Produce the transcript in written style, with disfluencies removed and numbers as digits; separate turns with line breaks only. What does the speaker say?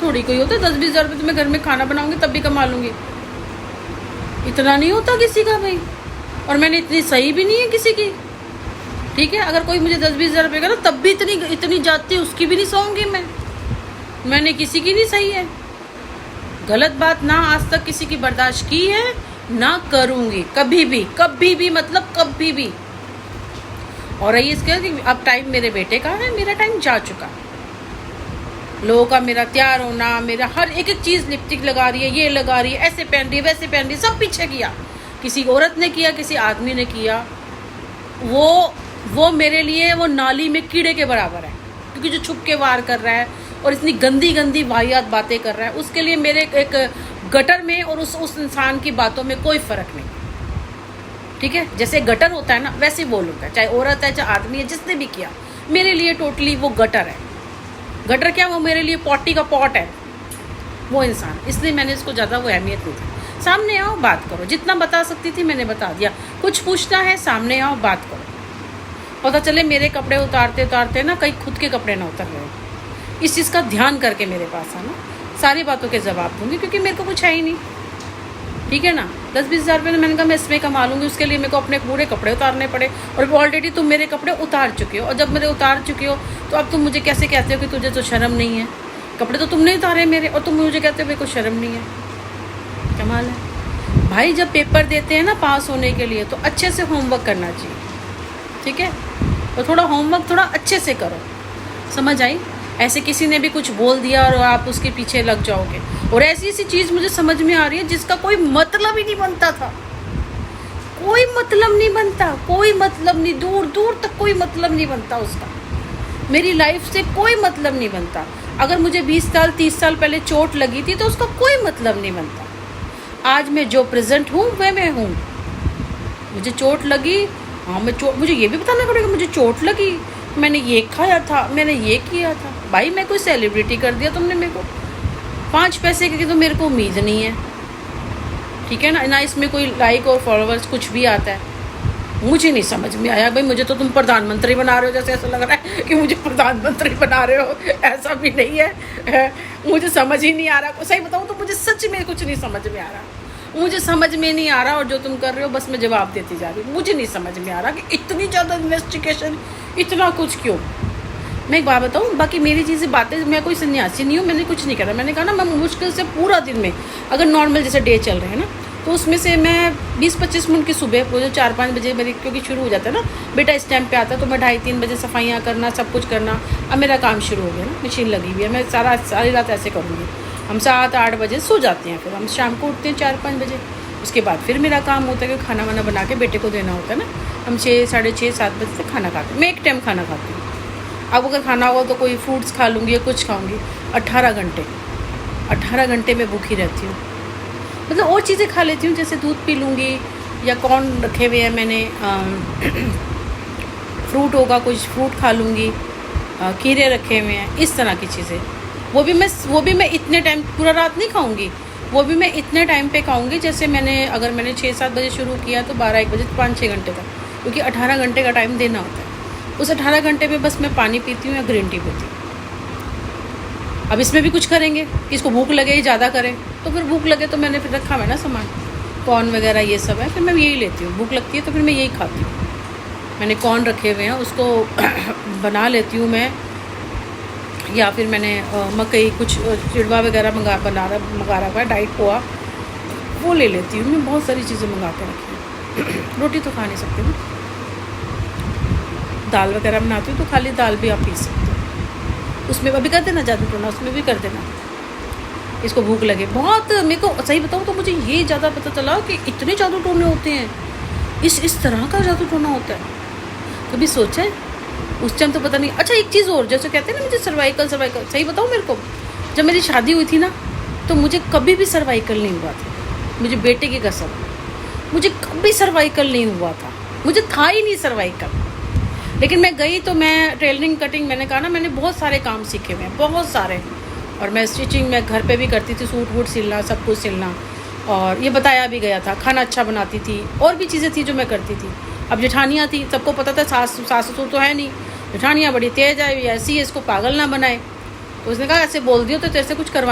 थोड़ी कोई होता है 10-20 हज़ार रुपये तो मैं घर में खाना बनाऊंगी तब भी कमा लूँगी। इतना नहीं होता किसी का भाई, और मैंने इतनी सही भी नहीं है किसी की, ठीक है। अगर कोई मुझे 10-20 हज़ार रुपये का तब भी इतनी जाती उसकी भी नहीं सहूँगी मैंने किसी की नहीं सही है। गलत बात ना आज तक किसी की बर्दाश्त की है ना करूँगी कभी भी मतलब कभी भी। और रही इसके कि अब टाइम मेरे बेटे का है, मेरा टाइम जा चुका। लोगों का मेरा तैयार होना, मेरा हर एक चीज़, लिपस्टिक लगा रही है, ये लगा रही है, ऐसे पहन रही है, वैसे पहन रही है, सब पीछे किया। किसी औरत ने किया, किसी आदमी ने किया, वो मेरे लिए वो नाली में कीड़े के बराबर है। क्योंकि जो छुप के वार कर रहा है और इतनी गंदी गंदी वाहियात बातें कर रहा है, उसके लिए मेरे एक गटर में और उस इंसान की बातों में कोई फ़र्क नहीं, ठीक है। जैसे गटर होता है ना, वैसे वो लोग है, चाहे औरत है चाहे आदमी है, जिसने भी किया मेरे लिए टोटली वो गटर है। गटर क्या, वो मेरे लिए पॉटी का पॉट है वो इंसान, इसलिए मैंने इसको ज़्यादा वो अहमियत नहीं दी। सामने आओ बात करो, जितना बता सकती थी मैंने बता दिया। कुछ पूछना है सामने आओ बात करो, पता चले मेरे कपड़े उतारते उतारते ना कहीं खुद के कपड़े ना उतर रहे। इस चीज़ का ध्यान करके मेरे पास आना, सारी बातों के जवाब दूंगी, क्योंकि मेरे को कुछ है ही नहीं, ठीक है ना। 10-20 हज़ार रुपये मैंने कहा मैं इसमें कमा लूँगी, उसके लिए मेरे को अपने पूरे कपड़े उतारने पड़े। और ऑलरेडी तुम मेरे कपड़े उतार चुके हो, और जब मेरे उतार चुके हो तो अब तुम मुझे कैसे कहते हो कि तुझे तो शर्म नहीं है। कपड़े तो तुमने उतारे मेरे, और तुम मुझे कहते हो मेरे को शर्म नहीं है। कमाल है भाई। जब पेपर देते हैं ना पास होने के लिए, तो अच्छे से होमवर्क करना चाहिए, ठीक है। तो थोड़ा होमवर्क थोड़ा अच्छे से करो, समझ आई। ऐसे किसी ने भी कुछ बोल दिया और आप उसके पीछे लग जाओगे। और ऐसी चीज़ मुझे समझ में आ रही है जिसका कोई मतलब ही नहीं बनता था, कोई मतलब नहीं बनता, कोई मतलब नहीं, दूर दूर तक कोई मतलब नहीं बनता उसका। मेरी लाइफ से कोई मतलब नहीं बनता। अगर मुझे 20 साल 30 साल पहले चोट लगी थी तो उसका कोई मतलब नहीं बनता। आज मैं जो प्रेजेंट हूँ वह मैं हूँ। मुझे चोट लगी, हाँ मुझे ये भी बताना पड़ेगा मुझे चोट लगी, मैंने ये खाया था, मैंने ये किया था। भाई मैं कोई सेलिब्रिटी कर दिया तुमने मेरे को, 5 पैसे की तो मेरे को उम्मीद नहीं है, ठीक है ना इसमें कोई लाइक और फॉलोअर्स कुछ भी आता है। मुझे नहीं समझ में आया भाई, मुझे तो तुम प्रधानमंत्री बना रहे हो, जैसे ऐसा लग रहा है कि मुझे प्रधानमंत्री बना रहे हो, ऐसा भी नहीं है। मुझे समझ ही नहीं आ रहा, सही बताऊँ तो मुझे सच में कुछ नहीं समझ में आ रहा, मुझे समझ में नहीं आ रहा। और जो तुम कर रहे हो बस मैं जवाब देती जा रही हूँ। मुझे नहीं समझ में आ रहा कि इतनी ज़्यादा इन्वेस्टिगेशन, इतना कुछ क्यों। मैं एक बात बताऊँ, बाकी मेरी चीज़ें बातें, मैं कोई सन्यासी नहीं हूँ, मैंने कुछ नहीं करा। मैंने कहा ना, मैं मुश्किल से पूरा दिन में, अगर नॉर्मल जैसे डे चल रहे हैं ना, तो उसमें से मैं 20-25 मिनट की सुबह वो जो 4-5 बजे मेरी, क्योंकि शुरू हो जाता है ना बेटा इस टाइम पे आता है, तो मैं 2:30-3 बजे सफाइयाँ करना, सब कुछ करना। अब मेरा काम शुरू हो गया ना, मशीन लगी हुई है, मैं सारी रात ऐसे करूँगी। हम 7-8 बजे सो जाते हैं, फिर हम शाम को उठते हैं 4-5 बजे। उसके बाद फिर मेरा काम होता है कि खाना वाना बना के बेटे को देना होता है ना। हम 6-6:30-7 बजे से खाना खाते हैं। मैं एक टाइम खाना खाती हूँ। अब अगर खाना होगा तो कोई फ्रूट्स खा लूँगी या कुछ खाऊँगी। 18 घंटे में भूखी रहती हूँ। मतलब और चीज़ें खा लेती हूँ, जैसे दूध पी लूँगी, या कॉर्न रखे हुए हैं मैंने, फ्रूट होगा कुछ फ्रूट खा लूँगी, खीरे रखे हुए हैं, इस तरह की चीज़ें। वो भी मैं इतने टाइम, पूरा रात नहीं खाऊँगी, वो भी मैं इतने टाइम पे खाऊँगी जैसे अगर मैंने 6-7 बजे शुरू किया तो 12-1 बजे 5-6 घंटे तक, क्योंकि 18 घंटे का टाइम देना होता है। उस 18 घंटे में बस मैं पानी पीती हूँ या ग्रीन टी पीती हूँ। अब इसमें भी कुछ करेंगे कि इसको भूख लगे ही ज़्यादा करें, तो फिर भूख लगे तो मैंने फिर रखा हुआ है ना सामान, कॉर्न वगैरह ये सब है, फिर मैं यही लेती हूँ। भूख लगती है तो फिर मैं यही खाती हूँ। मैंने कॉर्न रखे हुए हैं, उसको बना लेती हूँ मैं, या फिर मैंने मकई कुछ चिड़वा वगैरह मंगा रखा है, डाइट पोहा, वो ले लेती हूँ। मैं बहुत सारी चीज़ें मंगा के रखी हूँ। रोटी तो खा नहीं सकती हूँ, दाल वगैरह बनाती हूँ तो खाली दाल भी आप पी सकते हो, उसमें अभी कर देना जादू टोना, उसमें भी कर देना। इसको भूख लगे बहुत, मेरे को सही बताऊँ तो मुझे ये ज़्यादा पता चला कि इतने जादू टोने होते हैं, इस तरह का जादू टोना होता है। कभी सोचा है? उस टाइम तो पता नहीं। अच्छा एक चीज़ और, जैसे कहते हैं ना मुझे सर्वाइकल, सही बताऊँ मेरे को, जब मेरी शादी हुई थी ना तो मुझे कभी भी सर्वाइकल नहीं हुआ था। मुझे बेटे की कसम, मुझे कभी सर्वाइकल नहीं हुआ था, मुझे था ही नहीं सर्वाइकल। लेकिन मैं गई तो मैं टेलरिंग कटिंग, मैंने कहा ना मैंने बहुत सारे काम सीखे हुए हैं, बहुत सारे। और मैं स्टिचिंग मैं घर पे भी करती थी, सूट वूट सिलना, सब कुछ सिलना, और ये बताया भी गया था। खाना अच्छा बनाती थी, और भी चीज़ें थी जो मैं करती थी। अब जेठानियाँ थी, सबको पता था सास ससुर तो है नहीं, जेठानियाँ बड़ी तेज़ है, ऐसी है, इसको पागल ना बनाए। तो उसने कहा ऐसे बोल दियो तो तेरे से कुछ करवा